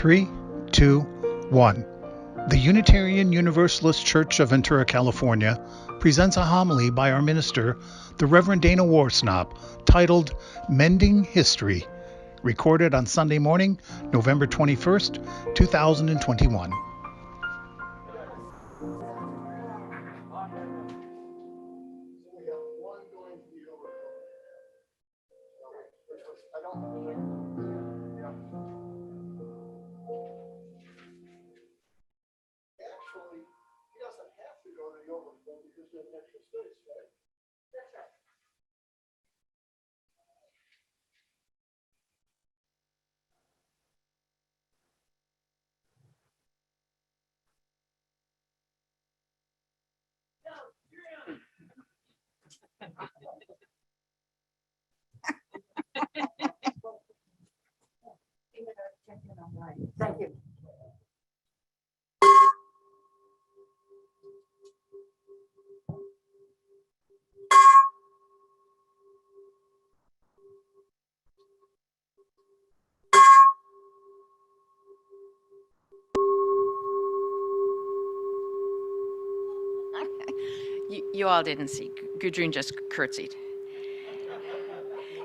3, 2, 1. The Unitarian Universalist Church of Ventura, California, presents a homily by our minister, the Reverend Dana Warsnop, titled Mending History, recorded on Sunday morning, November 21st, 2021. Actually, he doesn't have to go to the overflow because we have an extra space, right? That's right. Thank you. You all didn't see. Gudrun just curtsied.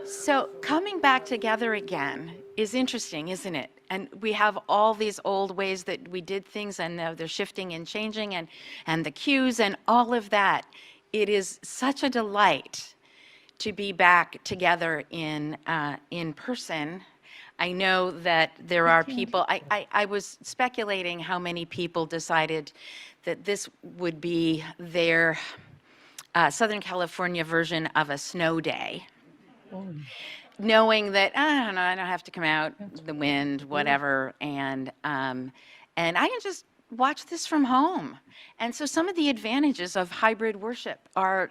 So coming back together again is interesting, isn't it? And we have all these old ways that we did things, and they're shifting and changing, and the cues and all of that. It is such a delight to be back together in person. I know that there are people, I was speculating how many people decided that this would be their Southern California version of a snow day. Knowing that, I don't know, I don't have to come out, the wind, whatever, and I can just watch this from home. And so some of the advantages of hybrid worship are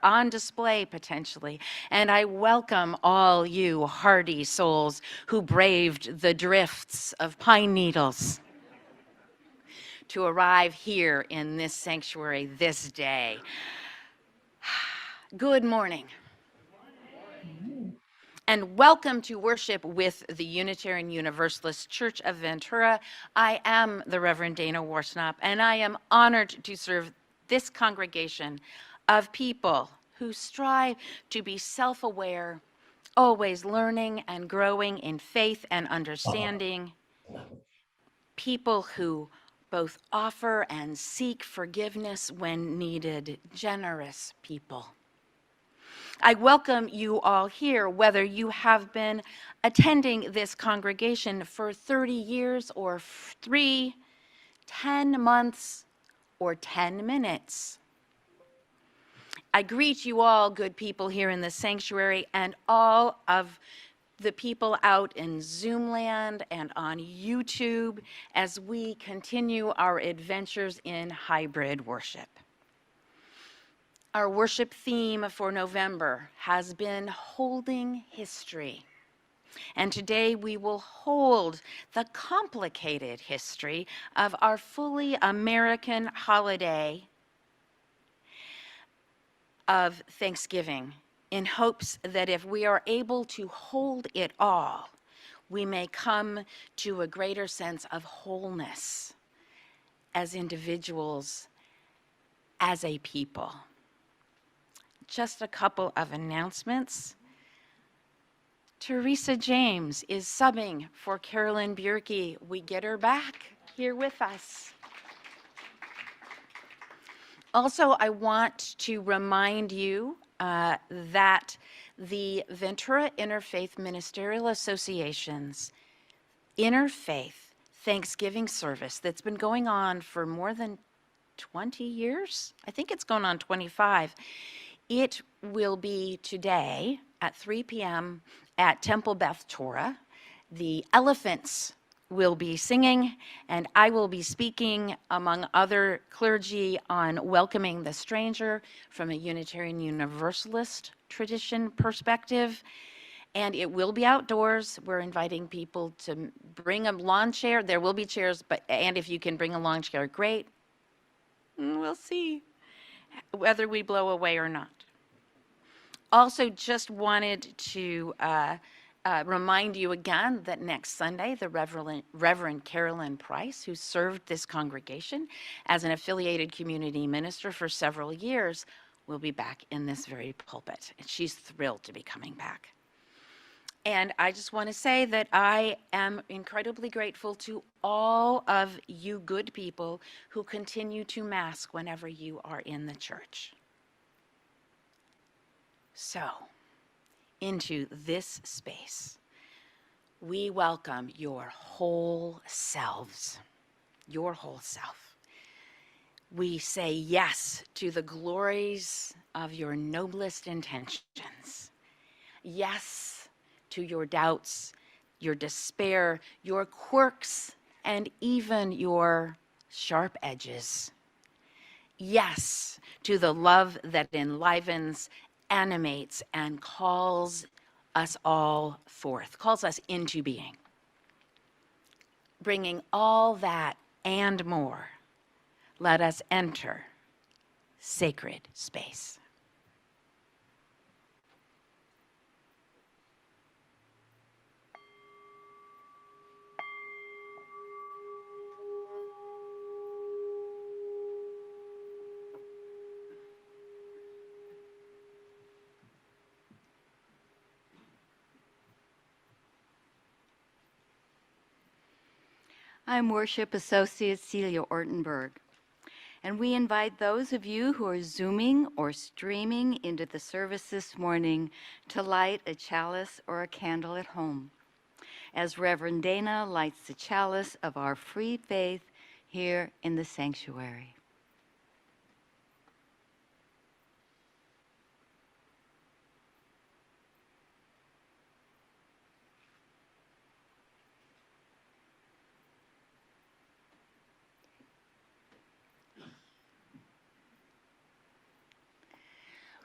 on display potentially. And I welcome all you hardy souls who braved the drifts of pine needles to arrive here in this sanctuary this day. Good morning. And welcome to worship with the Unitarian Universalist Church of Ventura. I am the Reverend Dana Warsnop, and I am honored to serve this congregation of people who strive to be self-aware, always learning and growing in faith and understanding, people who both offer and seek forgiveness when needed, generous people. I welcome you all here, whether you have been attending this congregation for 30 years or 3, 10 months, or 10 minutes. I greet you all, good people here in the sanctuary, and all of the people out in Zoom land and on YouTube as we continue our adventures in hybrid worship. Our worship theme for November has been holding history. And today we will hold the complicated history of our fully American holiday of Thanksgiving, in hopes that if we are able to hold it all, we may come to a greater sense of wholeness as individuals, as a people. Just a couple of announcements. Teresa James is subbing for Carolyn Bjerke. We get her back here with us. Also, I want to remind you that the Ventura Interfaith Ministerial Association's Interfaith Thanksgiving service that's been going on for more than 20 years, I think it's going on 25, it will be today at 3 p.m. at Temple Beth Torah. The elephants will be singing, and I will be speaking, among other clergy, on welcoming the stranger from a Unitarian Universalist tradition perspective. And it will be outdoors. We're inviting people to bring a lawn chair. There will be chairs, and if you can bring a lawn chair, great. We'll see whether we blow away or not. Also just wanted to remind you again that next Sunday, the Reverend Carolyn Price, who served this congregation as an affiliated community minister for several years, will be back in this very pulpit. And she's thrilled to be coming back. And I just want to say that I am incredibly grateful to all of you good people who continue to mask whenever you are in the church. So, into this space, we welcome your whole selves, your whole self. We say yes to the glories of your noblest intentions. Yes to your doubts, your despair, your quirks, and even your sharp edges. Yes to the love that enlivens, animates, and calls us all forth, calls us into being. Bringing all that and more, let us enter sacred space. I'm Worship Associate Celia Ortenberg, and we invite those of you who are Zooming or streaming into the service this morning to light a chalice or a candle at home, as Reverend Dana lights the chalice of our free faith here in the sanctuary.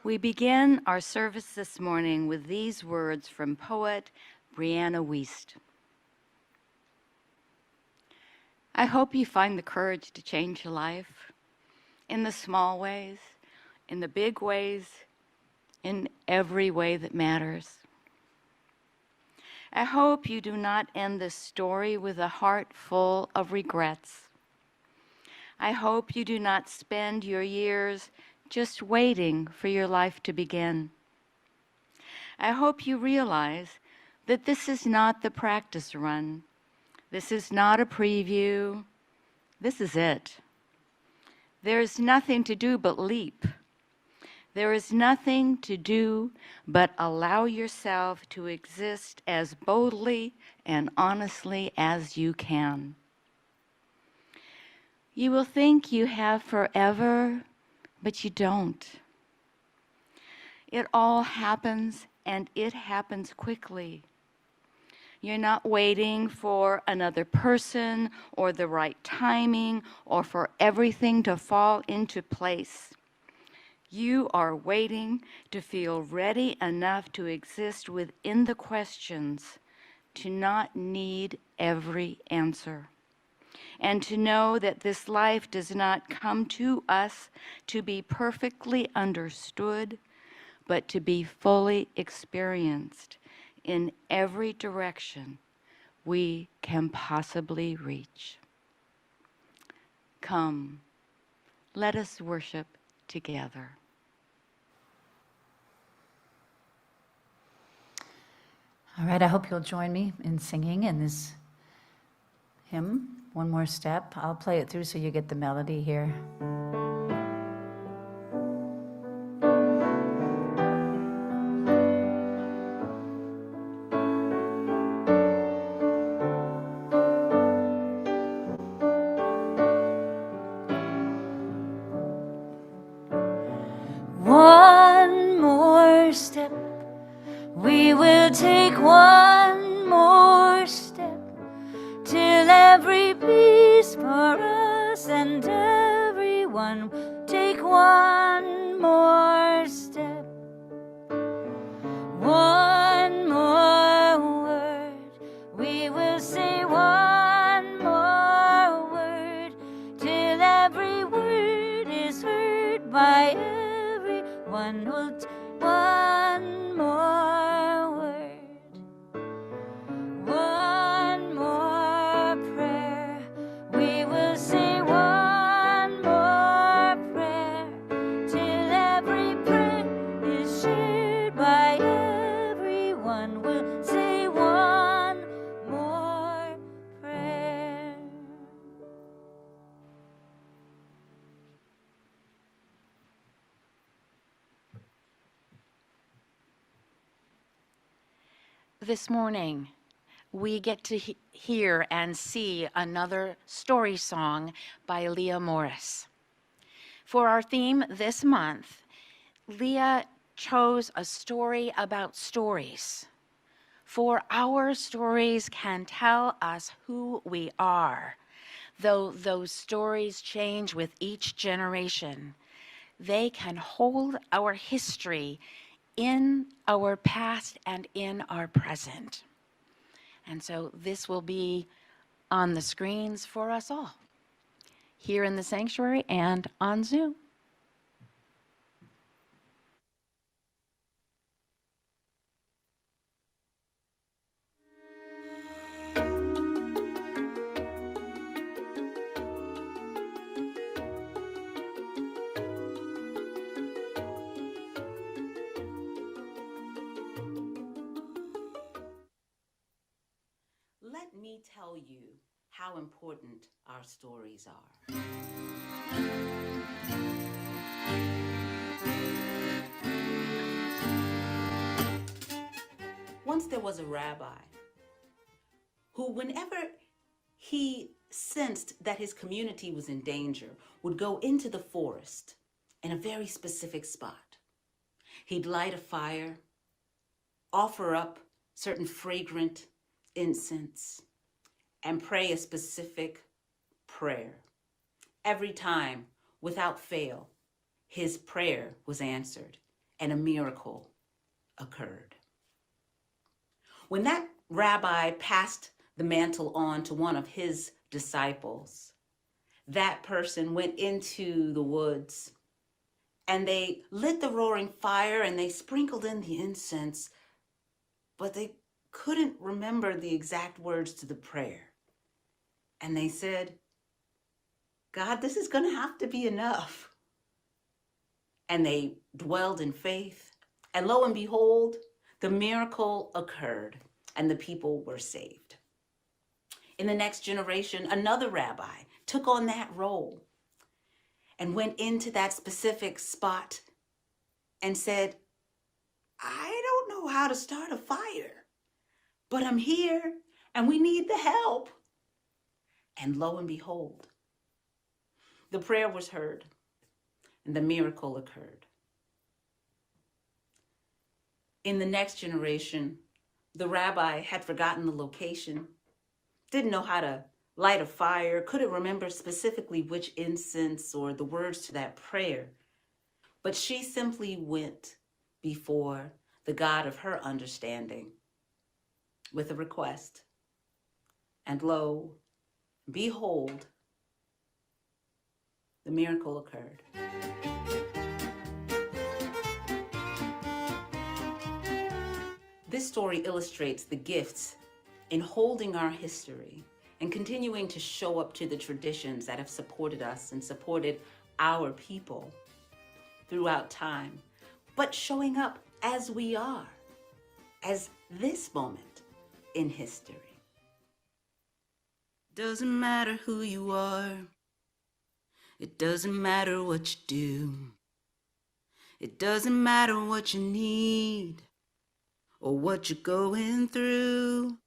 We begin our service this morning with these words from poet Brianna Wiest. I hope you find the courage to change your life in the small ways, in the big ways, in every way that matters. I hope you do not end this story with a heart full of regrets. I hope you do not spend your years just waiting for your life to begin. I hope you realize that this is not the practice run. This is not a preview. This is it. There is nothing to do but leap. There is nothing to do but allow yourself to exist as boldly and honestly as you can. You will think you have forever, but you don't. It all happens, and it happens quickly. You're not waiting for another person or the right timing or for everything to fall into place. You are waiting to feel ready enough to exist within the questions, to not need every answer, and to know that this life does not come to us to be perfectly understood, but to be fully experienced in every direction we can possibly reach. Come, let us worship together. All right, I hope you'll join me in singing in this hymn. One more step. I'll play it through so you get the melody here. One more step. We will take one more step till every peace for us and everyone. Take one more step. One more word. We will say one more word till every word is heard by everyone. We'll one more word. This morning, we get to hear and see another story song by Leah Morris. For our theme this month, Leah chose a story about stories. For our stories can tell us who we are. Though those stories change with each generation, they can hold our history in our past and in our present. And so this will be on the screens for us all, here in the sanctuary and on Zoom. Let me tell you how important our stories are. Once there was a rabbi who, whenever he sensed that his community was in danger, would go into the forest in a very specific spot. He'd light a fire, offer up certain fragrant incense, and pray a specific prayer. Every time, without fail, his prayer was answered and a miracle occurred. When that rabbi passed the mantle on to one of his disciples, that person went into the woods and they lit the roaring fire and they sprinkled in the incense, but they couldn't remember the exact words to the prayer. And they said, God, this is going to have to be enough. And they dwelled in faith. And lo and behold, the miracle occurred and the people were saved. In the next generation, another rabbi took on that role and went into that specific spot and said, I don't know how to start a fire, but I'm here and we need the help. And lo and behold, the prayer was heard and the miracle occurred. In the next generation, the rabbi had forgotten the location, didn't know how to light a fire, couldn't remember specifically which incense or the words to that prayer, but she simply went before the God of her understanding with a request. And lo, behold, the miracle occurred. This story illustrates the gifts in holding our history and continuing to show up to the traditions that have supported us and supported our people throughout time, but showing up as we are, as this moment in history. Doesn't matter who you are. It doesn't matter what you do. It doesn't matter what you need or what you're going through.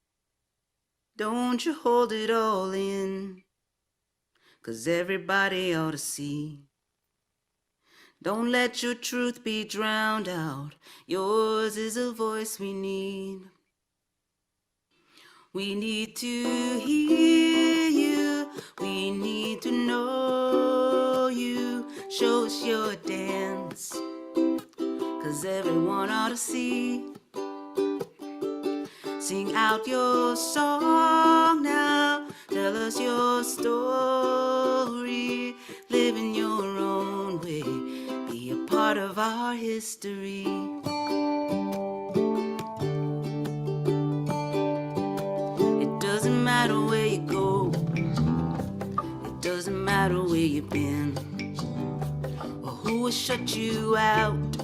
Don't you hold it all in, 'cause everybody ought to see. Don't let your truth be drowned out. Yours is a voice we need. We need to hear you. We need to know you. Show us your dance, 'cause everyone ought to see. Sing out your song now. Tell us your story. Live in your own way. Be a part of our history. It doesn't matter where you go. It doesn't matter where you've been or who will shut you out,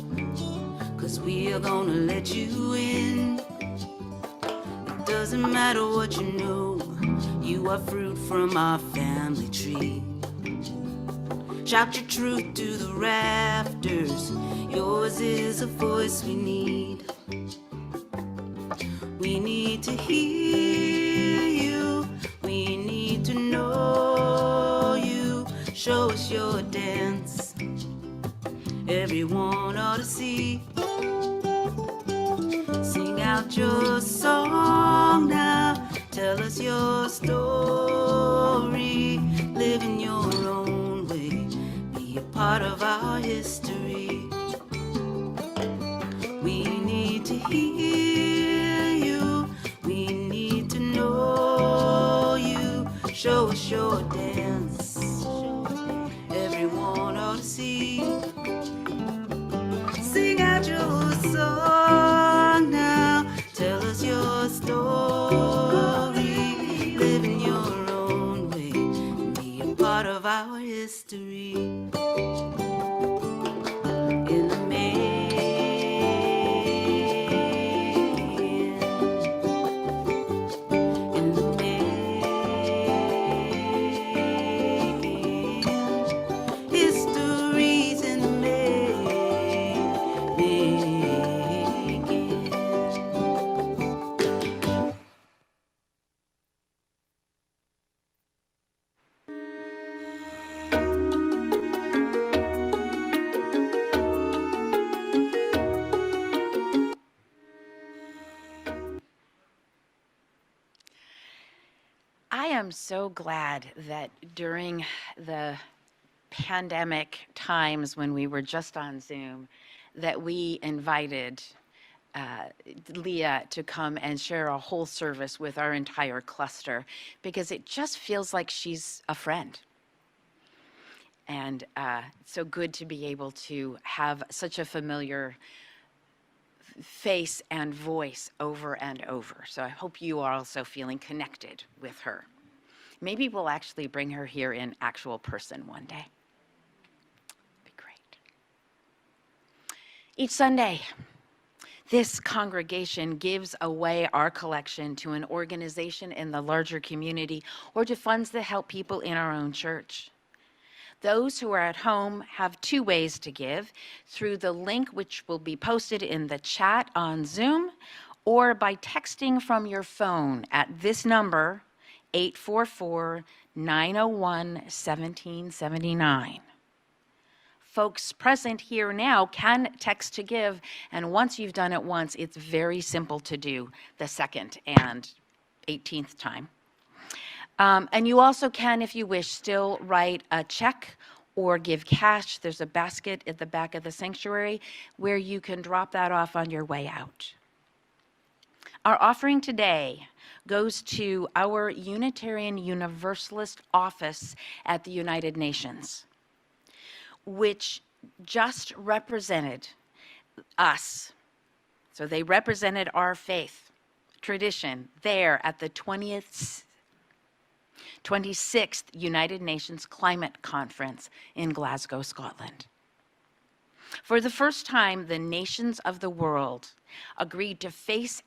'cause we are gonna let you in. It doesn't matter what you know. You are fruit from our family tree. Shout your truth to the rafters. Yours is a voice we need. We We need to hear you. We need to know you. Show us your dance. Everyone ought to see. Sing out your song now. Tell us your story. Live in your own way. Be a part of our history. We need to hear you. We need to know you. Show us your dance. Everyone ought to see. Sing out your song now. Tell us your story. Live in your own way. Be a part of our history. In the history's in the making. I am so glad that during the pandemic times when we were just on Zoom, that we invited Leah to come and share a whole service with our entire cluster, because it just feels like she's a friend. And it's so good to be able to have such a familiar face and voice over and over. So I hope you are also feeling connected with her. Maybe we'll actually bring her here in actual person one day. Be great. Each Sunday, this congregation gives away our collection to an organization in the larger community or to funds that help people in our own church. Those who are at home have two ways to give: through the link which will be posted in the chat on Zoom, or by texting from your phone at this number, 844-901-1779. Folks present here now can text to give, and once you've done it once, it's very simple to do the second and 18th time. And you also can, if you wish, still write a check or give cash. There's a basket at the back of the sanctuary where you can drop that off on your way out. Our offering today goes to our Unitarian Universalist office at the United Nations, which just represented us. So they represented our faith tradition there at the 26th United Nations Climate Conference in Glasgow, Scotland. For the first time, the nations of the world agreed to phase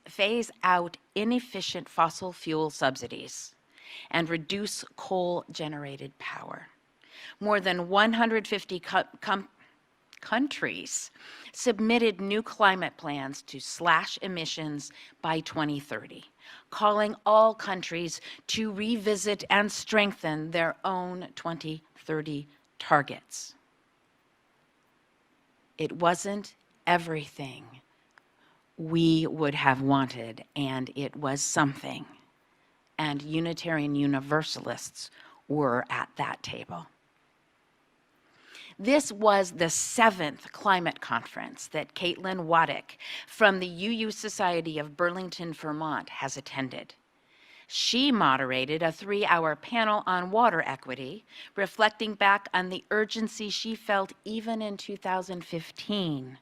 out inefficient fossil fuel subsidies and reduce coal-generated power. More than 150 countries submitted new climate plans to slash emissions by 2030, calling all countries to revisit and strengthen their own 2030 targets. It wasn't everything we would have wanted, and it was something. And Unitarian Universalists were at that table. This was the 7th climate conference that Caitlin Waddick from the UU Society of Burlington, Vermont has attended. She moderated a 3-hour panel on water equity, reflecting back on the urgency she felt even in 2015,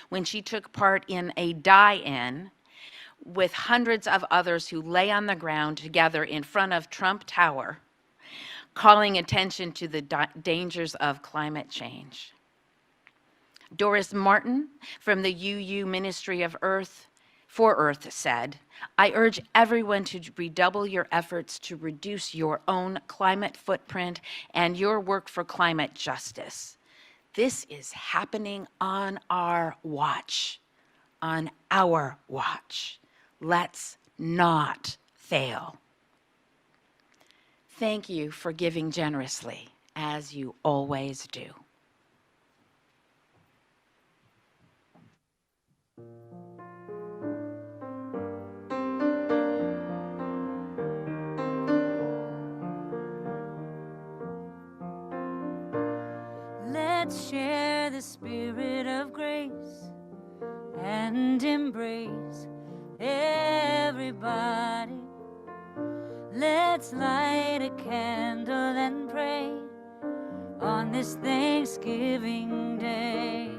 when she took part in a die-in with hundreds of others who lay on the ground together in front of Trump Tower, calling attention to the dangers of climate change. Doris Martin from the UU Ministry of for Earth said, "I urge everyone to redouble your efforts to reduce your own climate footprint and your work for climate justice. This is happening on our watch, Let's not fail. Thank you for giving generously, as you always do. Let's share the spirit of grace and embrace everybody. Let's light a candle and pray on this Thanksgiving Day.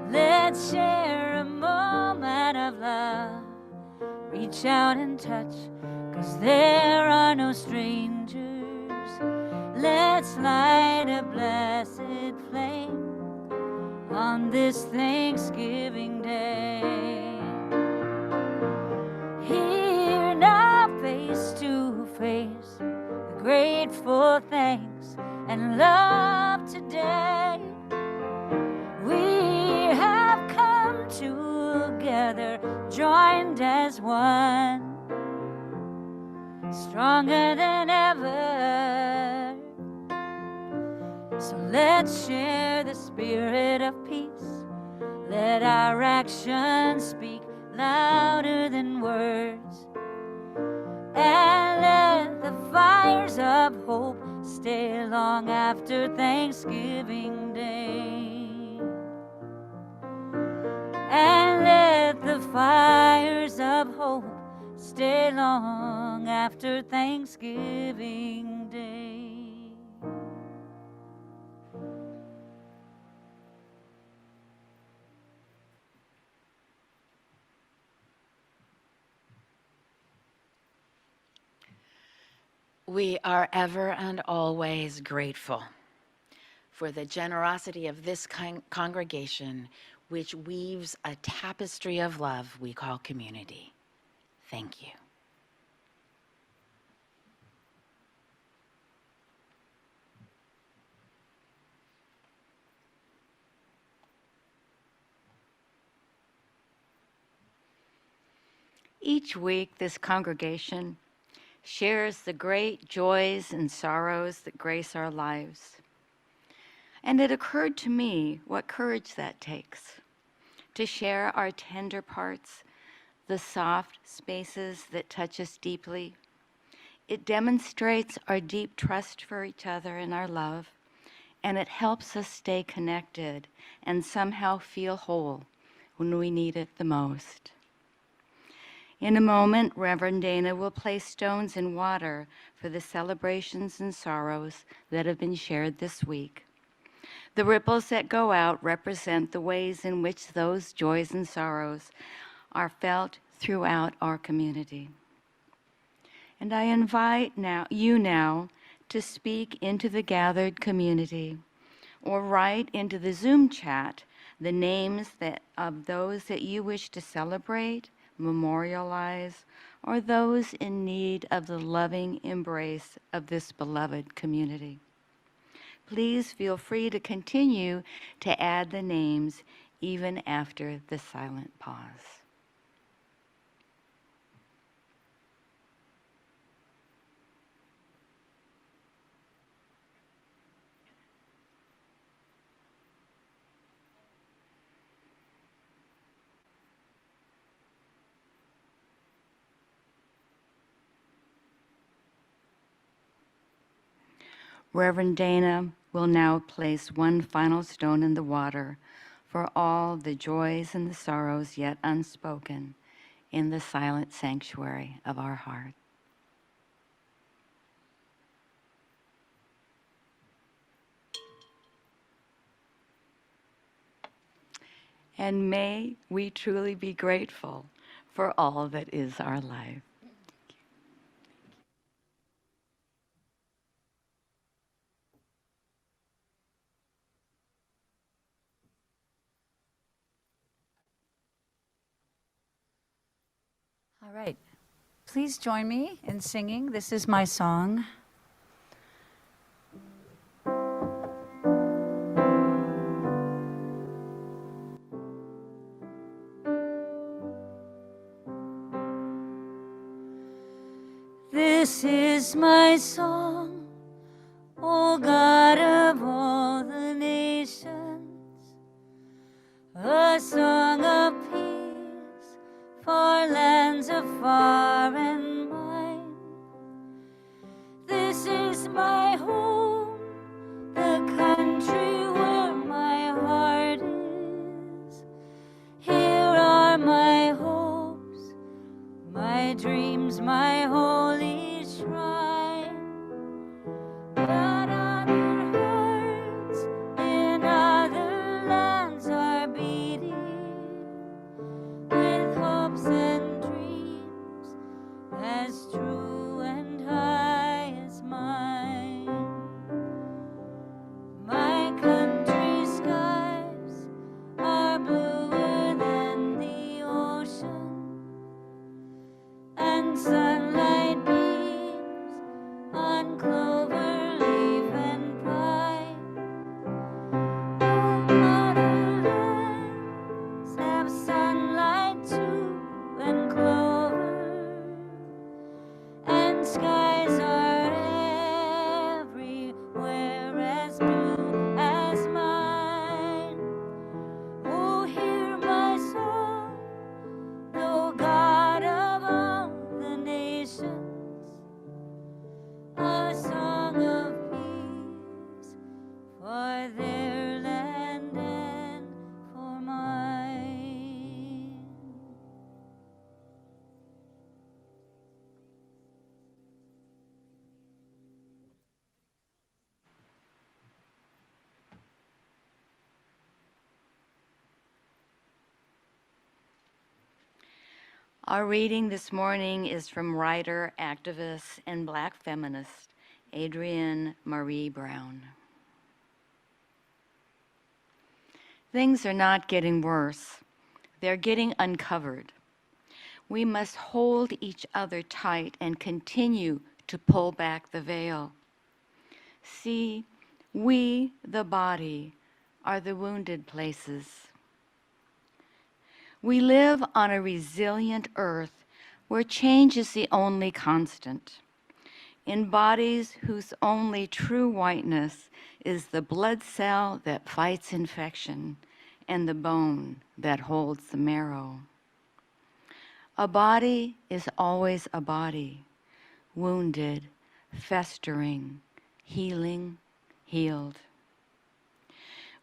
Let's share a moment of love. Reach out and touch, 'cause there are no strangers. Let's light a blessed flame on this Thanksgiving Day. Here now, face to face, the grateful thanks and love today. We have come together, joined as one, stronger than ever. So let's share the spirit of peace. Let our actions speak louder than words. And let the fires of hope stay long after Thanksgiving Day. And let the fires of hope stay long after Thanksgiving Day. We are ever and always grateful for the generosity of this congregation, which weaves a tapestry of love we call community. Thank you. Each week, this congregation shares the great joys and sorrows that grace our lives. And it occurred to me what courage that takes, to share our tender parts, the soft spaces that touch us deeply. It demonstrates our deep trust for each other and our love, and it helps us stay connected and somehow feel whole when we need it the most. In a moment, Reverend Dana will place stones in water for the celebrations and sorrows that have been shared this week. The ripples that go out represent the ways in which those joys and sorrows are felt throughout our community. And I invite you now to speak into the gathered community or write into the Zoom chat the names of those that you wish to celebrate, memorialize, or those in need of the loving embrace of this beloved community. Please feel free to continue to add the names even after the silent pause. Reverend Dana will now place one final stone in the water for all the joys and the sorrows yet unspoken in the silent sanctuary of our heart. And may we truly be grateful for all that is our life. All right. Please join me in singing. This is my song. This is my song, O God of all the nations, a song of peace for lands afar and wide. This is my home, the country where my heart is. Here are my hopes, my dreams, my holy shrine. But other hearts in other lands are beating with hopes and dreams as true and high as mine. My country's skies are bluer than the ocean, and sunlight beams on clover leaf and pine. Other lands have sunlight too and clover, and skies are everywhere as blue as mine. Oh, hear my song, O God of all the nations, a song of peace for their land and for mine. Our reading this morning is from writer, activist, and Black feminist Adrienne Marie Brown. Things are not getting worse. They're getting uncovered. We must hold each other tight and continue to pull back the veil. See, we, the body, are the wounded places. We live on a resilient earth where change is the only constant. In bodies whose only true whiteness is the blood cell that fights infection and the bone that holds the marrow. A body is always a body, wounded, festering, healing, healed.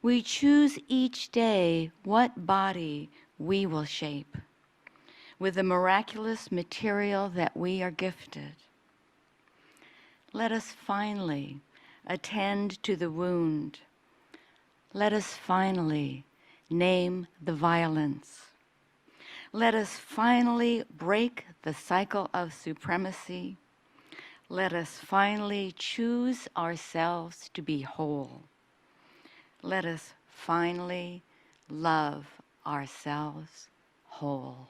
We choose each day what body we will shape with the miraculous material that we are gifted. Let us finally attend to the wound. Let us finally name the violence. Let us finally break the cycle of supremacy. Let us finally choose ourselves to be whole. Let us finally love ourselves whole.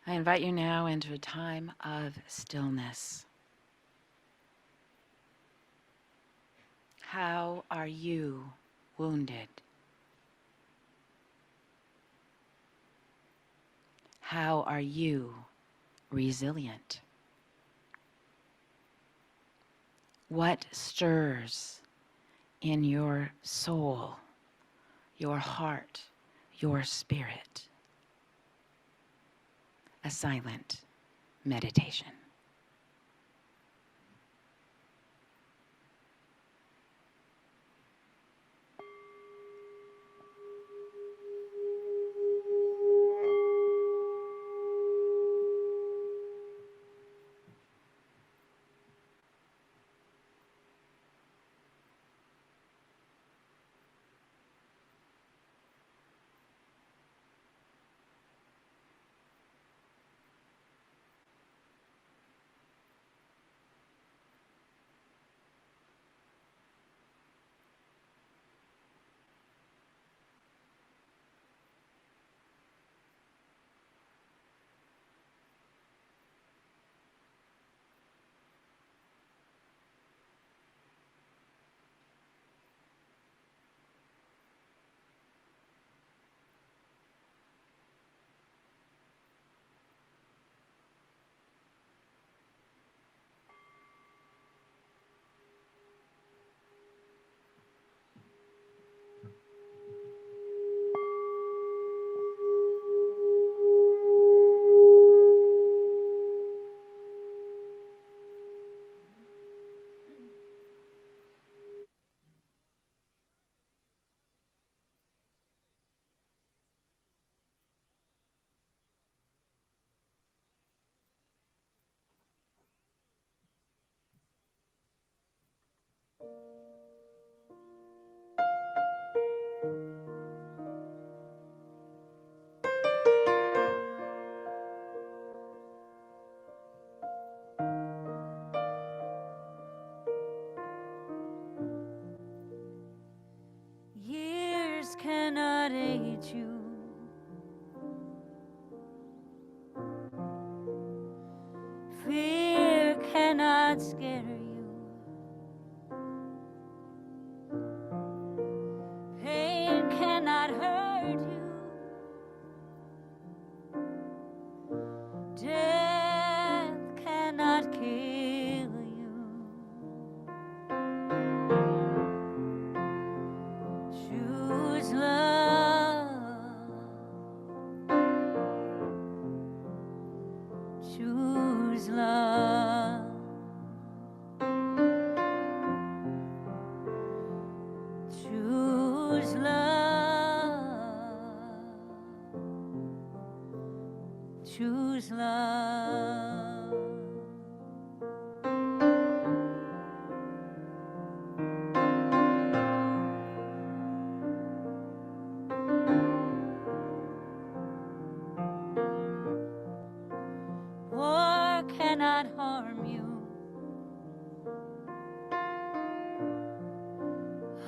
I invite you now into a time of stillness. How are you wounded? How are you resilient? What stirs in your soul, your heart, your spirit? A silent meditation.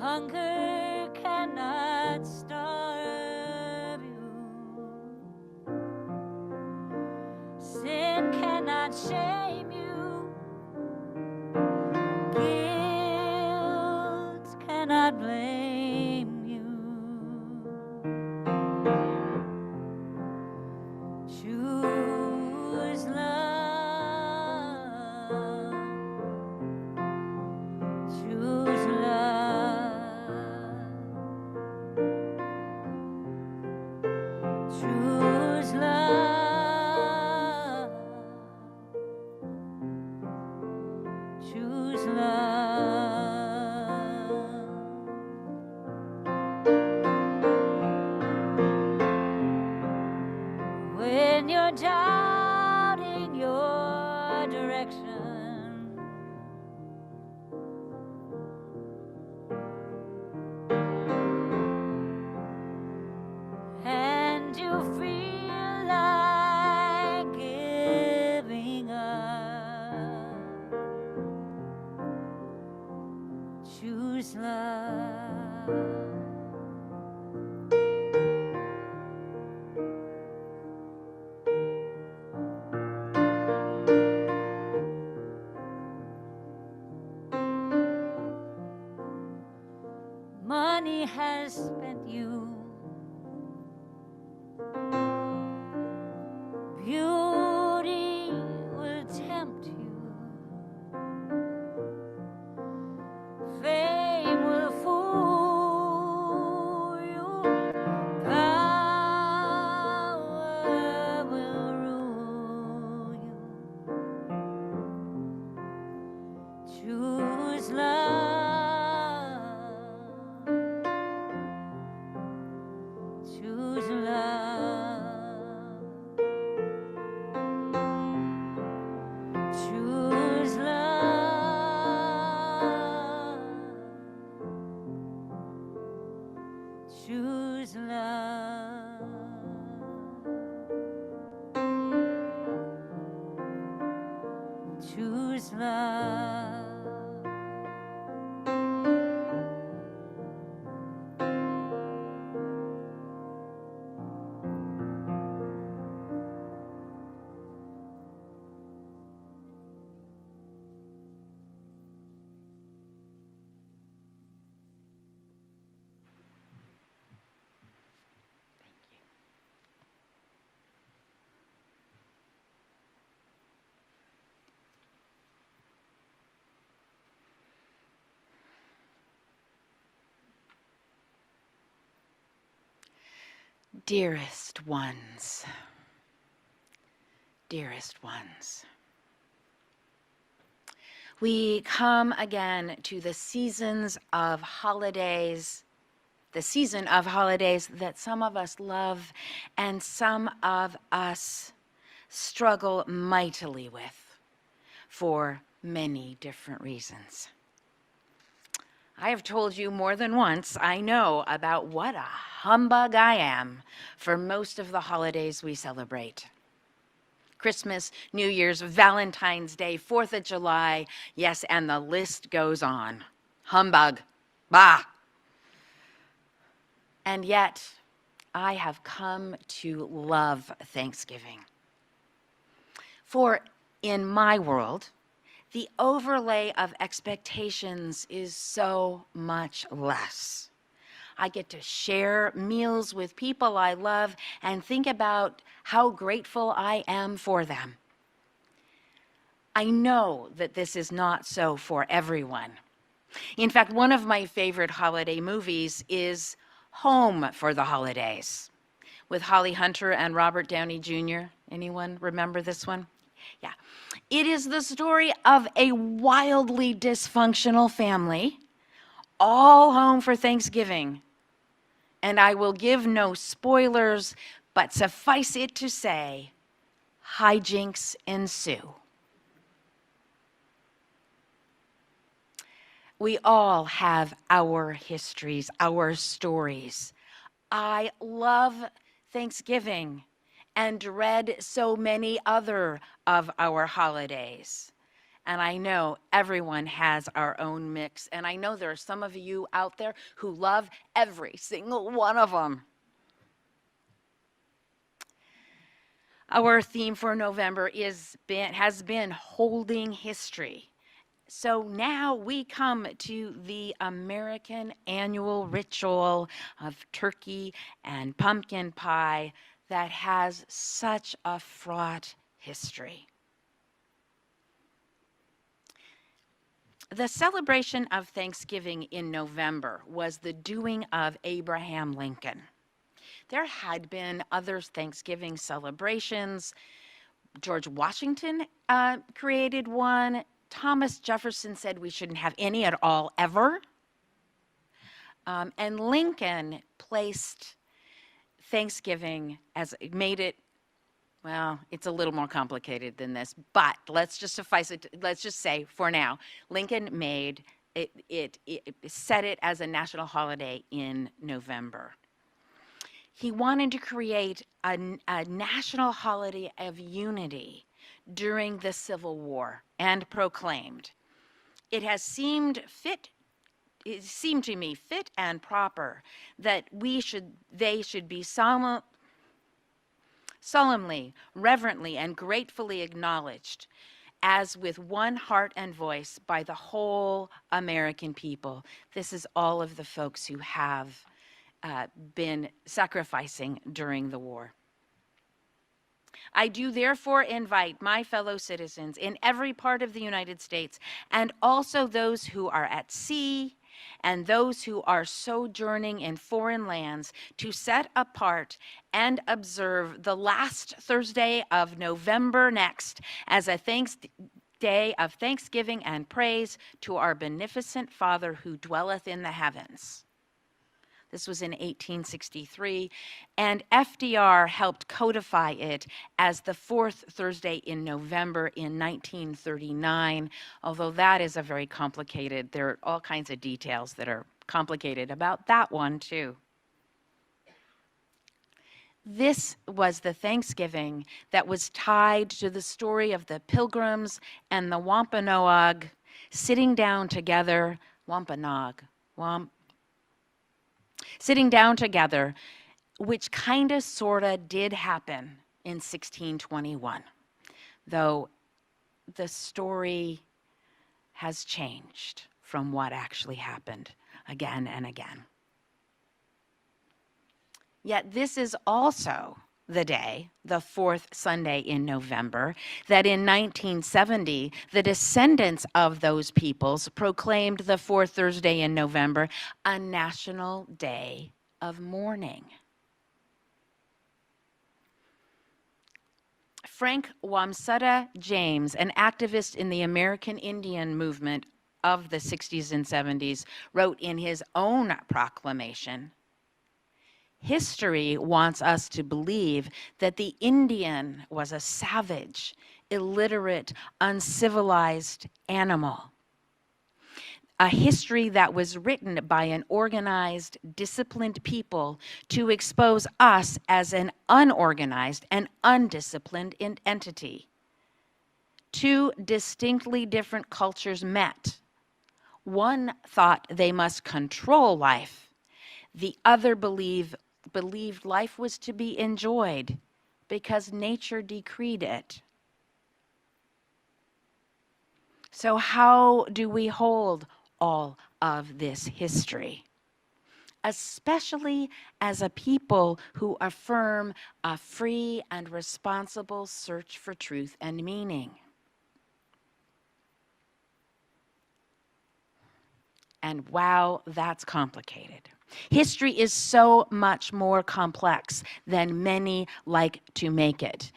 Hunger cannot starve you. Sin cannot shame you. Guilt cannot blame you. Choose love. Choose love. Choose love. Choose love. When you're doubting your direction, and you feel like giving up, choose love. Money has spent you. Beauty will tempt you. Fame will fool you. Power will rule you. Choose love. Choose love. Choose love. Choose love. Choose love. Dearest ones, dearest ones, we come again to the seasons of holidays, the season of holidays that some of us love and some of us struggle mightily with for many different reasons. I have told you more than once, I know about what a humbug I am for most of the holidays we celebrate. Christmas, New Year's, Valentine's Day, 4th of July, yes, and the list goes on. Humbug. Bah! And yet, I have come to love Thanksgiving. For in my world, the overlay of expectations is so much less. I get to share meals with people I love and think about how grateful I am for them. I know that this is not so for everyone. In fact, one of my favorite holiday movies is Home for the Holidays with Holly Hunter and Robert Downey Jr. Anyone remember this one? Yeah. It is the story of a wildly dysfunctional family, all home for Thanksgiving. And I will give no spoilers, but suffice it to say, hijinks ensue. We all have our histories, our stories. I love Thanksgiving and dread so many other of our holidays. And I know everyone has our own mix. And I know there are some of you out there who love every single one of them. Our theme for November has been holding history. So now we come to the American annual ritual of turkey and pumpkin pie that has such a fraught history. The celebration of Thanksgiving in November was the doing of Abraham Lincoln. There had been other Thanksgiving celebrations. George Washington created one. Thomas Jefferson said we shouldn't have any at all, ever. And Lincoln placed Thanksgiving made it, well, it's a little more complicated than this, but let's just say for now, Lincoln made it set it as a national holiday in November. He wanted to create a national holiday of unity during the Civil War and proclaimed, it seemed to me fit and proper that they should be solemnly, reverently, and gratefully acknowledged as with one heart and voice by the whole American people. This is all of the folks who have been sacrificing during the war. I do therefore invite my fellow citizens in every part of the United States, and also those who are at sea and those who are sojourning in foreign lands, to set apart and observe the last Thursday of November next as a day of thanksgiving and praise to our beneficent Father who dwelleth in the heavens. This was in 1863, and FDR helped codify it as the fourth Thursday in November in 1939, although that is a very complicated, there are all kinds of details that are complicated about that one too. This was the Thanksgiving that was tied to the story of the Pilgrims and the Wampanoag sitting down together, sitting down together, which kind of, sort of did happen in 1621, though the story has changed from what actually happened again and again. Yet this is also the day, the fourth Sunday in November, that in 1970, the descendants of those peoples proclaimed the fourth Thursday in November a national day of mourning. Frank Wamsutta James, an activist in the American Indian movement of the 60s and 70s, wrote in his own proclamation, history wants us to believe that the Indian was a savage, illiterate, uncivilized animal. A history that was written by an organized, disciplined people to expose us as an unorganized and undisciplined entity. Two distinctly different cultures met. One thought they must control life. The other believed life was to be enjoyed because nature decreed it. So how do we hold all of this history? Especially as a people who affirm a free and responsible search for truth and meaning. And wow, that's complicated. History is so much more complex than many like to make it.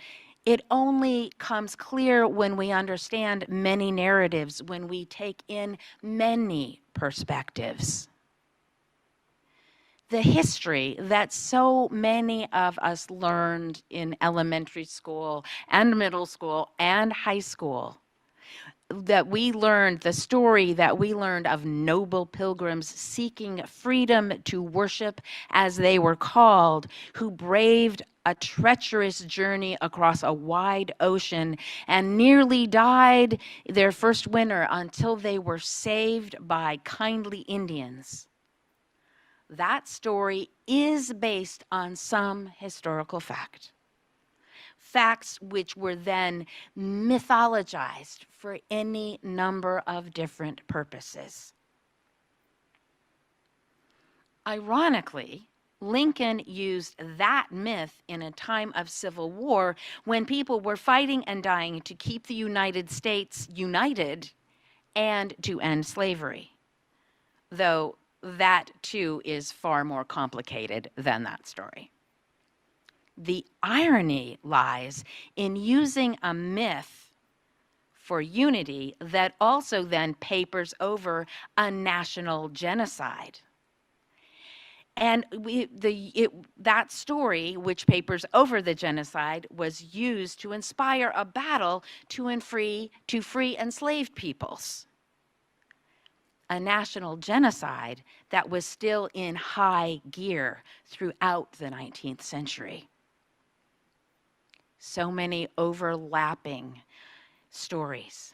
It only comes clear when we understand many narratives, when we take in many perspectives. The history that so many of us learned in elementary school and middle school and high school, that we learned, the story that we learned of noble pilgrims seeking freedom to worship as they were called, who braved a treacherous journey across a wide ocean and nearly died their first winter until they were saved by kindly Indians. That story is based on some historical fact. Facts which were then mythologized for any number of different purposes. Ironically, Lincoln used that myth in a time of civil war when people were fighting and dying to keep the United States united and to end slavery, though that too is far more complicated than that story. The irony lies in using a myth for unity that also then papers over a national genocide. And that story, which papers over the genocide, was used to inspire a battle to free enslaved peoples. A national genocide that was still in high gear throughout the 19th century. So many overlapping stories.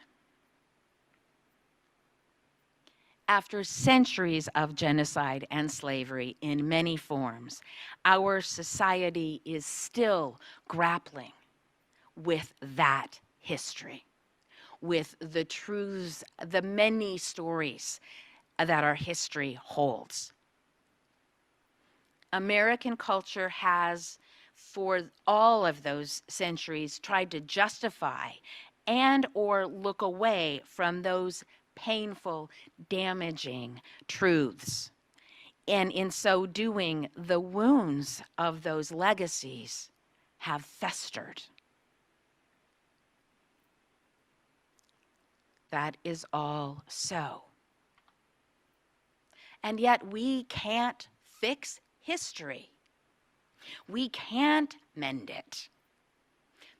After centuries of genocide and slavery in many forms, our society is still grappling with that history, with the truths, the many stories that our history holds. American culture has, for all of those centuries, tried to justify and or look away from those painful, damaging truths. And in so doing, the wounds of those legacies have festered. That is all so. And yet we can't fix history. We can't mend it.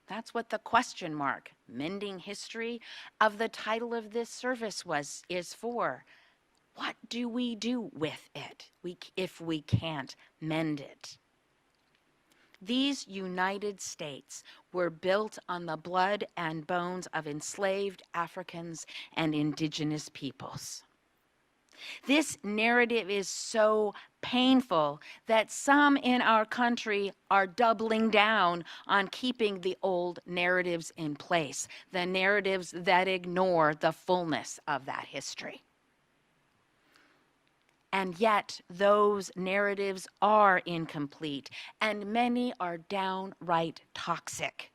That's what the question mark, mending history, of the title of this service is for. What do we do with it if we can't mend it? These United States were built on the blood and bones of enslaved Africans and indigenous peoples. This narrative is so painful that some in our country are doubling down on keeping the old narratives in place, the narratives that ignore the fullness of that history. And yet those narratives are incomplete, and many are downright toxic,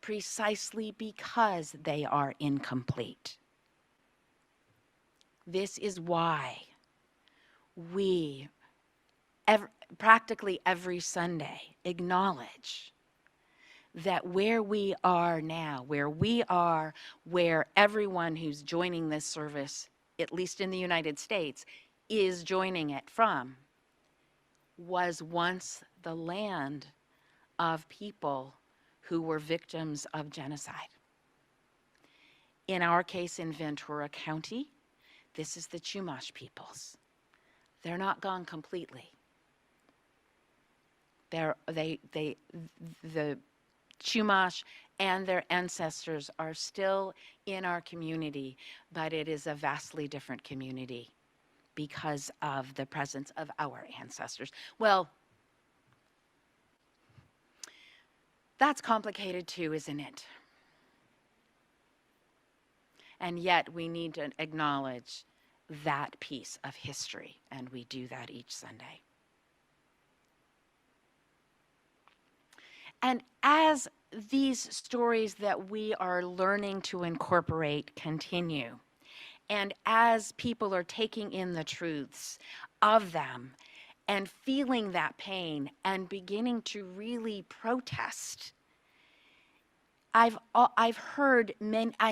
precisely because they are incomplete. This is why we, practically every Sunday, acknowledge that where we are now, where everyone who's joining this service, at least in the United States, is joining it from, was once the land of people who were victims of genocide. In our case, in Ventura County, this is the Chumash peoples. They're not gone completely. The Chumash and their ancestors are still in our community, but it is a vastly different community because of the presence of our ancestors. Well, that's complicated too, isn't it? And yet we need to acknowledge that piece of history, and we do that each Sunday. And as these stories that we are learning to incorporate continue, and as people are taking in the truths of them and feeling that pain and beginning to really protest, I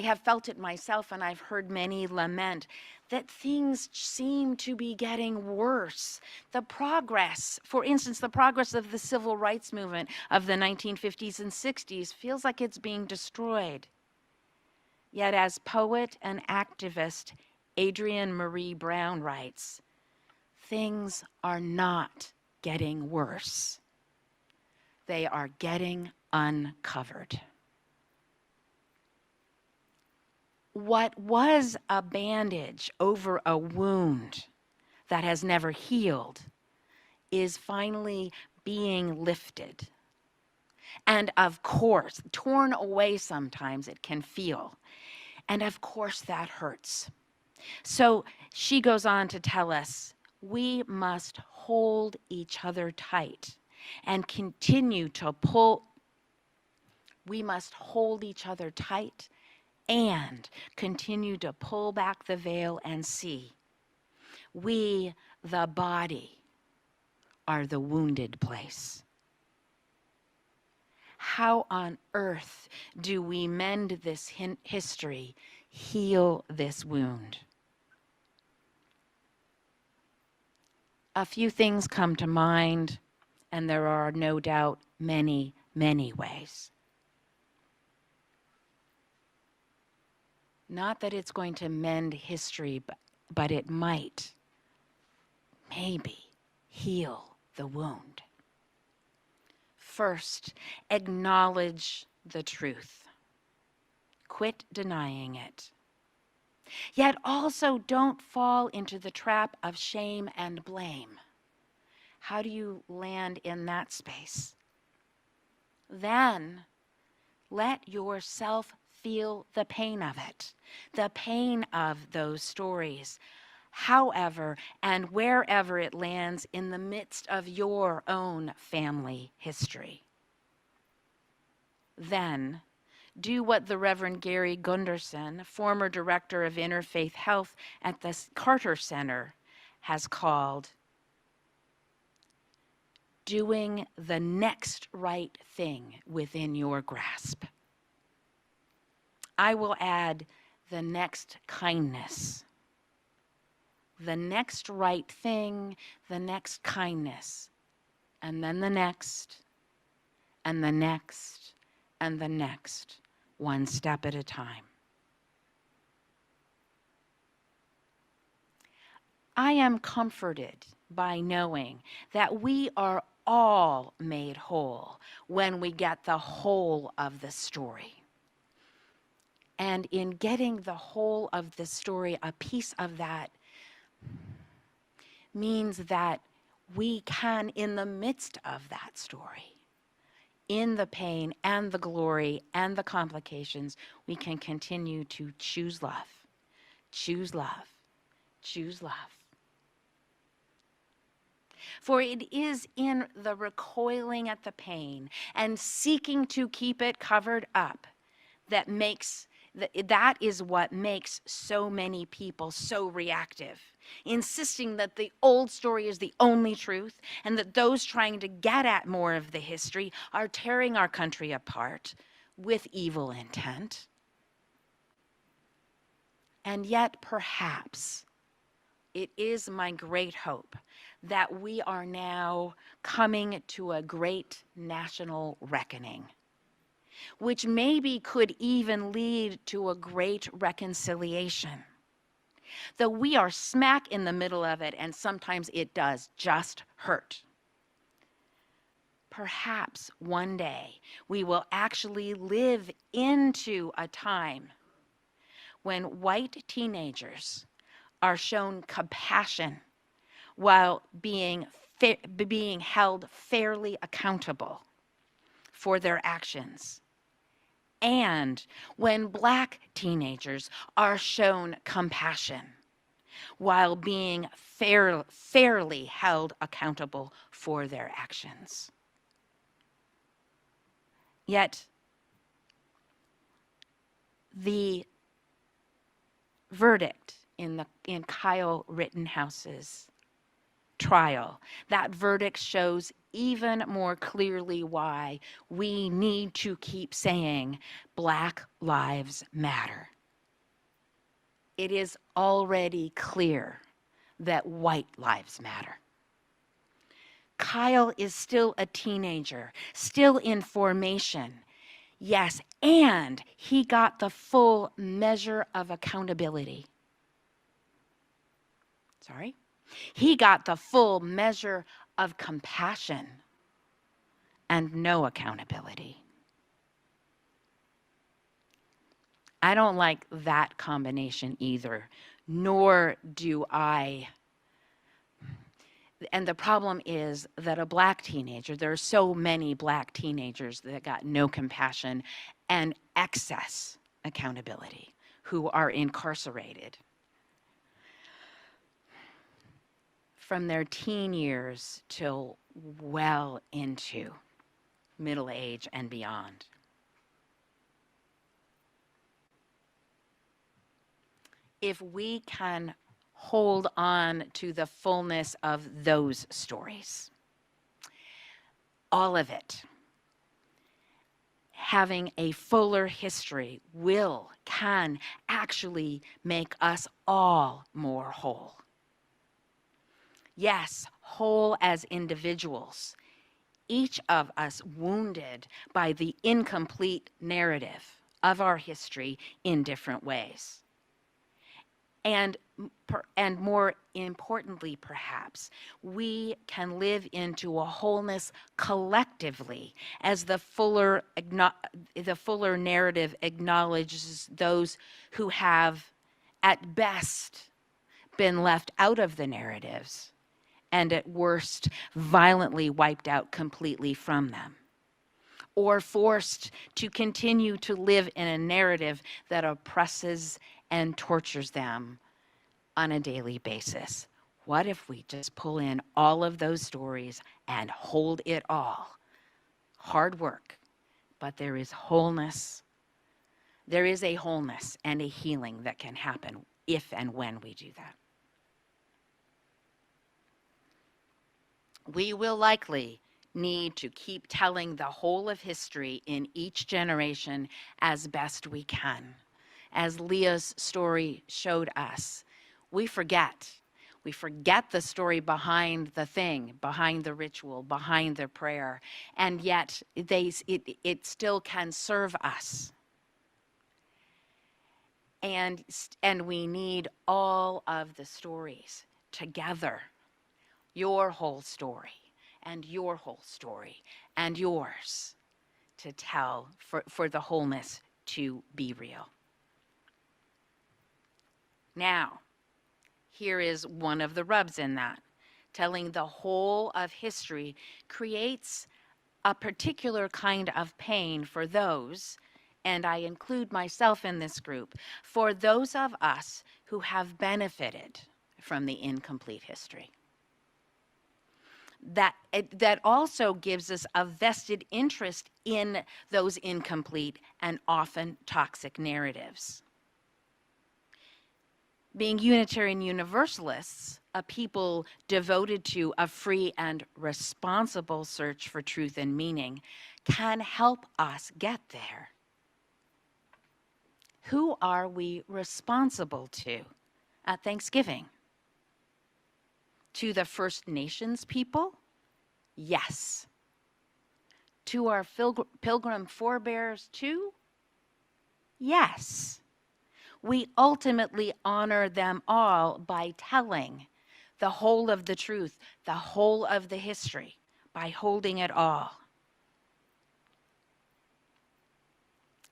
have felt it myself, and I've heard many lament that things seem to be getting worse. The progress, for instance, the progress of the civil rights movement of the 1950s and 60s feels like it's being destroyed. Yet as poet and activist Adrienne Marie Brown writes, things are not getting worse. They are getting uncovered. What was a bandage over a wound that has never healed is finally being lifted. And of course, torn away sometimes it can feel. And of course, that hurts. So she goes on to tell us we must hold each other tight and continue to pull. We must hold each other tight and continue to pull back the veil and see. We, the body, are the wounded place. How on earth do we mend this history, heal this wound? A few things come to mind, and there are no doubt many, many ways. Not that it's going to mend history, but it might, maybe, heal the wound. First, acknowledge the truth. Quit denying it. Yet also don't fall into the trap of shame and blame. How do you land in that space? Then let yourself feel the pain of it, the pain of those stories, however and wherever it lands in the midst of your own family history. Then do what the Reverend Gary Gunderson, former director of Interfaith Health at the Carter Center, has called doing the next right thing within your grasp. I will add the next kindness. The next right thing, the next kindness, and then the next, and the next, and the next, one step at a time. I am comforted by knowing that we are all made whole when we get the whole of the story. And in getting the whole of the story, a piece of that means that we can, in the midst of that story, in the pain and the glory and the complications, we can continue to choose love, choose love, choose love. For it is in the recoiling at the pain and seeking to keep it covered up that is what makes so many people so reactive, insisting that the old story is the only truth and that those trying to get at more of the history are tearing our country apart with evil intent. And yet, perhaps, it is my great hope that we are now coming to a great national reckoning, which maybe could even lead to a great reconciliation. Though we are smack in the middle of it, and sometimes it does just hurt. Perhaps one day we will actually live into a time when white teenagers are shown compassion while being held fairly accountable for their actions. And when black teenagers are shown compassion while being fairly held accountable for their actions. Yet, the verdict in Kyle Rittenhouse's trial, that verdict shows even more clearly why we need to keep saying Black Lives Matter. It is already clear that white lives matter. Kyle is still a teenager, still in formation. Yes, and he got the full measure of accountability. He got the full measure of compassion and no accountability. I don't like that combination either, nor do I. And the problem is that a black teenager, there are so many black teenagers that got no compassion and excess accountability who are incarcerated from their teen years till well into middle age and beyond. If we can hold on to the fullness of those stories, all of it, having a fuller history can actually make us all more whole. Yes, whole as individuals, each of us wounded by the incomplete narrative of our history in different ways. And more importantly, perhaps, we can live into a wholeness collectively as the fuller narrative acknowledges those who have, at best, been left out of the narratives, and at worst, violently wiped out completely from them, or forced to continue to live in a narrative that oppresses and tortures them on a daily basis. What if we just pull in all of those stories and hold it all? Hard work, but there is wholeness. There is a wholeness and a healing that can happen if and when we do that. We will likely need to keep telling the whole of history in each generation as best we can. As Leah's story showed us, we forget. We forget the story behind the thing, behind the ritual, behind the prayer, and yet it still can serve us. And we need all of the stories together. Your whole story, and your whole story, and yours, to tell for the wholeness to be real. Now, here is one of the rubs in that. Telling the whole of history creates a particular kind of pain for those, and I include myself in this group, for those of us who have benefited from the incomplete history. That also gives us a vested interest in those incomplete and often toxic narratives. Being Unitarian Universalists, a people devoted to a free and responsible search for truth and meaning, can help us get there. Who are we responsible to at Thanksgiving? To the First Nations people? Yes. To our pilgrim forebears too? Yes. We ultimately honor them all by telling the whole of the truth, the whole of the history, by holding it all.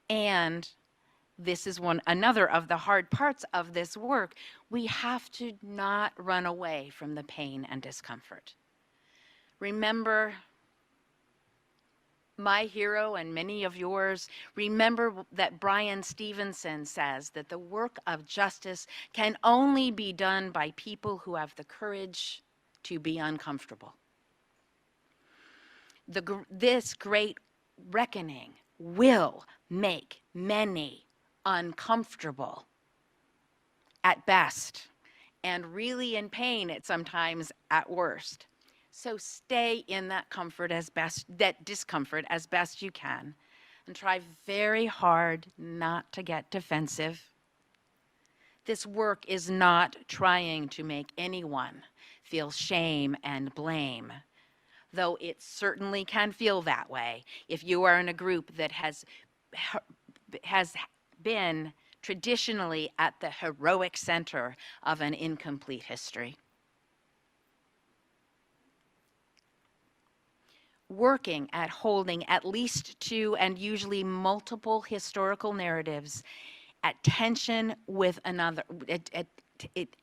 And this is another of the hard parts of this work. We have to not run away from the pain and discomfort. Remember, my hero and many of yours, remember that Brian Stevenson says that the work of justice can only be done by people who have the courage to be uncomfortable. This great reckoning will make many uncomfortable at best, and really in pain at sometimes at worst. So stay in that discomfort as best you can, and try very hard not to get defensive. This work is not trying to make anyone feel shame and blame, though it certainly can feel that way if you are in a group that has been traditionally at the heroic center of an incomplete history. working at holding at least two and usually multiple historical narratives at tension with another,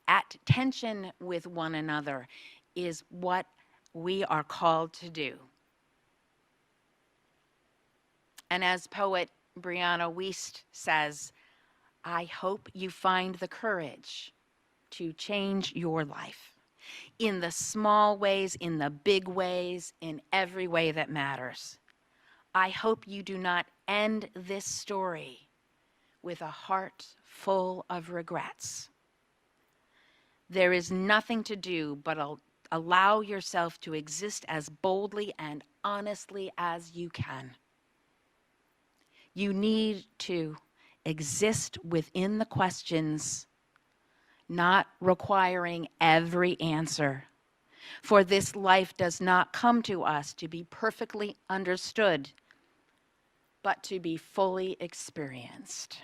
at tension with one another is what we are called to do. And as poet Brianna Wiest says, I hope you find the courage to change your life in the small ways, in the big ways, in every way that matters. I hope you do not end this story with a heart full of regrets. There is nothing to do but allow yourself to exist as boldly and honestly as you can. You need to exist within the questions, not requiring every answer. For this life does not come to us to be perfectly understood, but to be fully experienced.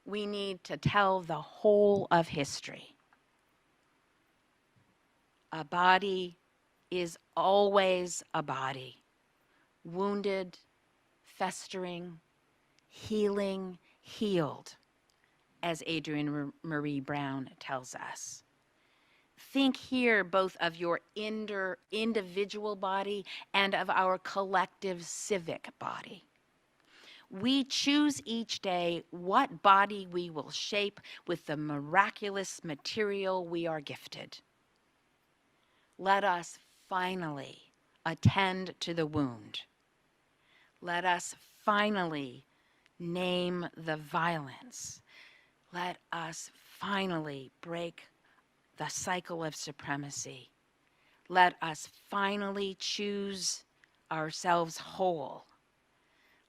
We need to tell the whole of history. A body is always a body, wounded, festering, healing, healed, as Adrienne Marie Brown tells us. Think here both of your individual body and of our collective civic body. We choose each day what body we will shape with the miraculous material we are gifted. Let us finally attend to the wound. Let us finally name the violence. Let us finally break the cycle of supremacy. Let us finally choose ourselves whole.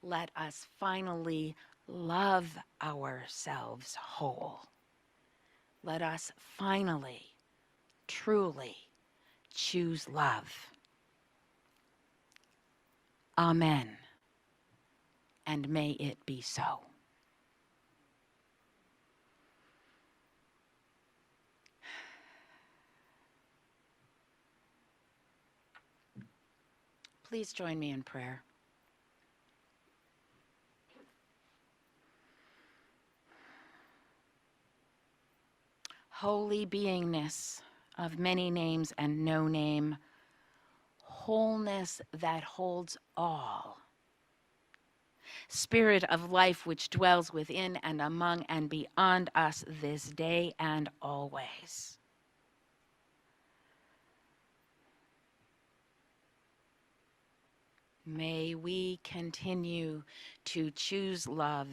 Let us finally love ourselves whole. Let us finally, truly choose love. Amen. And may it be so. Please join me in prayer. Holy beingness of many names and no name, wholeness that holds all, Spirit of life which dwells within and among and beyond us this day and always. May we continue to choose love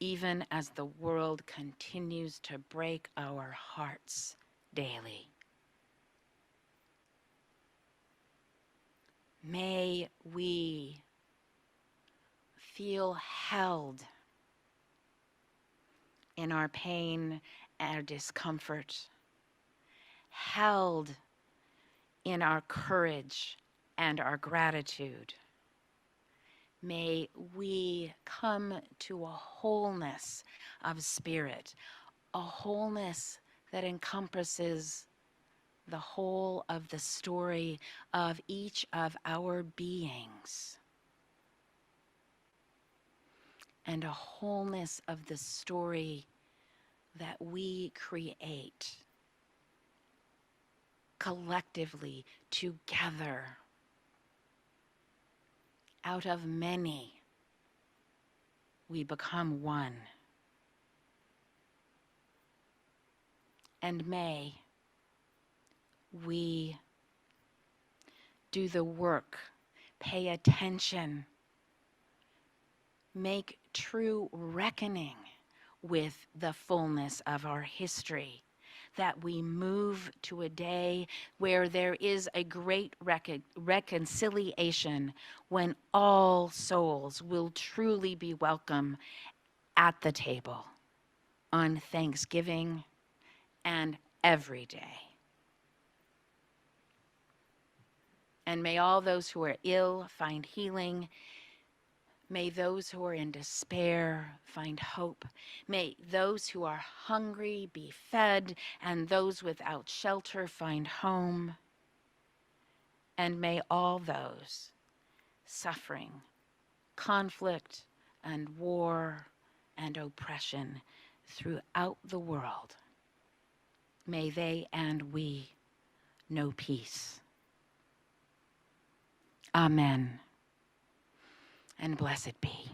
even as the world continues to break our hearts daily. May we feel held in our pain, our discomfort, held in our courage and our gratitude. May we come to a wholeness of spirit, a wholeness that encompasses the whole of the story of each of our beings, and a wholeness of the story that we create collectively, together, out of many, we become one. And may we do the work, pay attention, make true reckoning with the fullness of our history, that we move to a day where there is a great reconciliation, when all souls will truly be welcome at the table on Thanksgiving and every day. And may all those who are ill find healing. May those who are in despair find hope. May those who are hungry be fed, and those without shelter find home. And may all those suffering, conflict, and war and oppression throughout the world, may they and we know peace. Amen. And blessed be.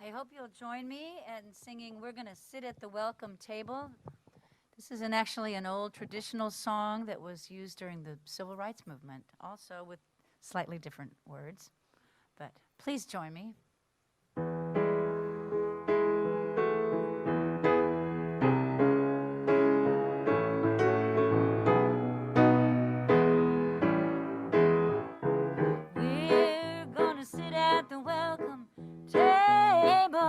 I hope you'll join me in singing We're Gonna Sit at the Welcome Table. This is actually an old traditional song that was used during the Civil Rights Movement, also with slightly different words. But please join me. We're gonna sit at the welcome table.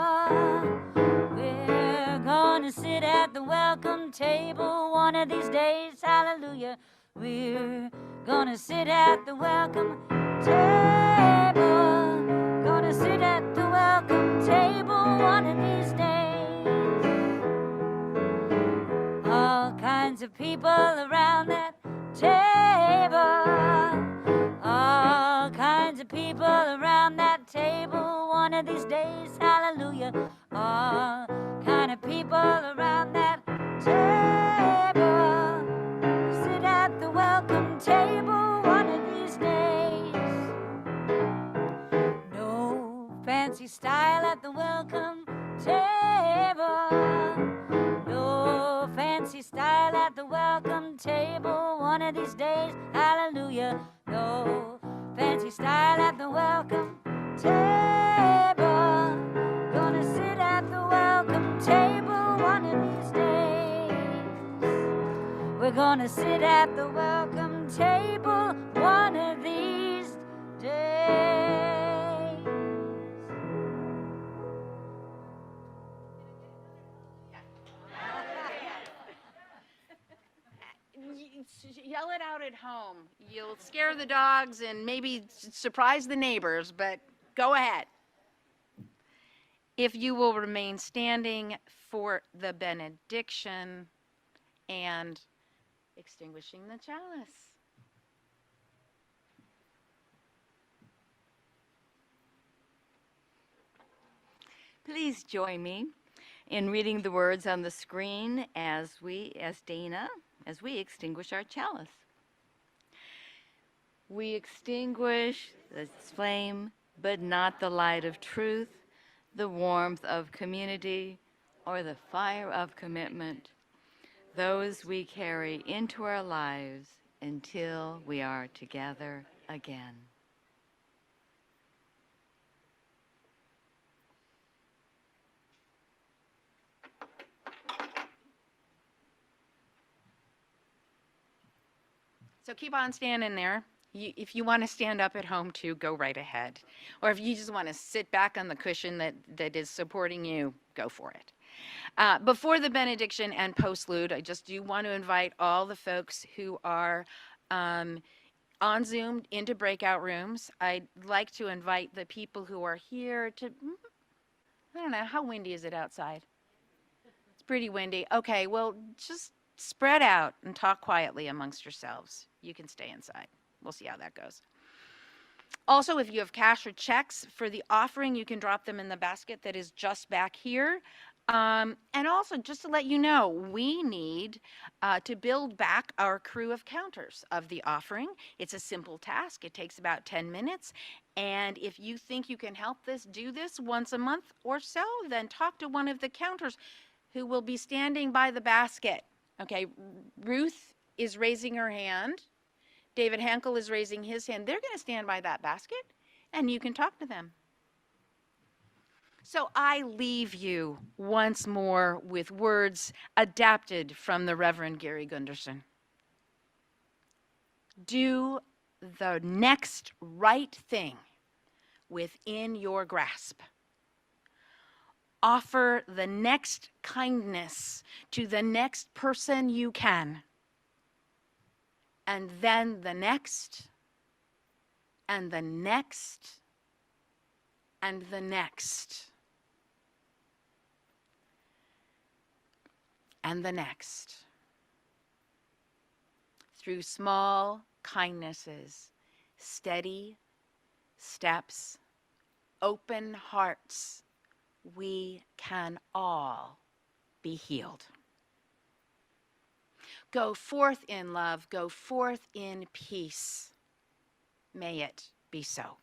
We're gonna sit at the welcome table one of these days. Hallelujah. We're gonna sit at the welcome table. Gonna sit at the welcome table one of these days. All kinds of people around that table. All kinds of people around that table one of these days. Hallelujah. All kind of people around that table. Sit at the welcome table one of these days. No fancy style at the welcome table. No fancy style at the welcome table one of these days. Hallelujah. No fancy style at the welcome table. Gonna sit at the welcome table one of these days. We're gonna sit at the welcome table one of these days. Yell it out at home. You'll scare the dogs and maybe surprise the neighbors, but go ahead. If you will remain standing for the benediction and extinguishing the chalice. Please join me in reading the words on the screen as we extinguish our chalice. We extinguish the flame, but not the light of truth, the warmth of community, or the fire of commitment, those we carry into our lives until we are together again. So keep on standing there. If you want to stand up at home too, go right ahead. Or if you just want to sit back on the cushion that is supporting you, go for it. Before the benediction and postlude, I just do want to invite all the folks who are on Zoom into breakout rooms. I'd like to invite the people who are here to, I don't know, how windy is it outside? It's pretty windy. Okay, well, just spread out and talk quietly amongst yourselves. You can stay inside. We'll see how that goes. Also, if you have cash or checks for the offering, you can drop them in the basket that is just back here. And also, just to let you know, we need to build back our crew of counters of the offering. It's a simple task. It takes about 10 minutes. And if you think you can help do this once a month or so, then talk to one of the counters who will be standing by the basket. Okay, Ruth is raising her hand. David Hankel is raising his hand. They're going to stand by that basket, and you can talk to them. So I leave you once more with words adapted from the Reverend Gary Gunderson. Do the next right thing within your grasp. Offer the next kindness to the next person you can. And then the next, and the next, and the next, and the next. through small kindnesses, steady steps, open hearts, we can all be healed. Go forth in love, go forth in peace. May it be so.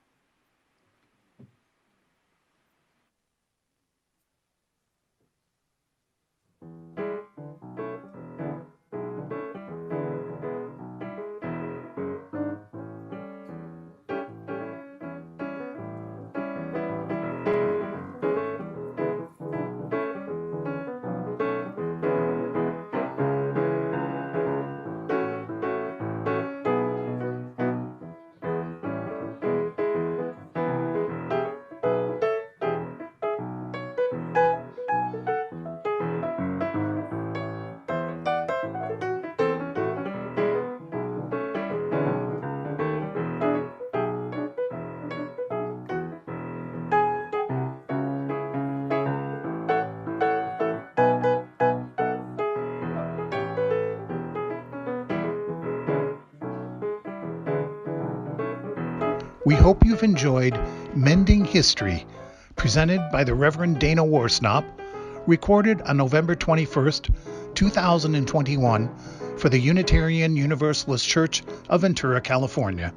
We hope you've enjoyed Mending History, presented by the Reverend Dana Warsnop, recorded on November 21st, 2021, for the Unitarian Universalist Church of Ventura, California.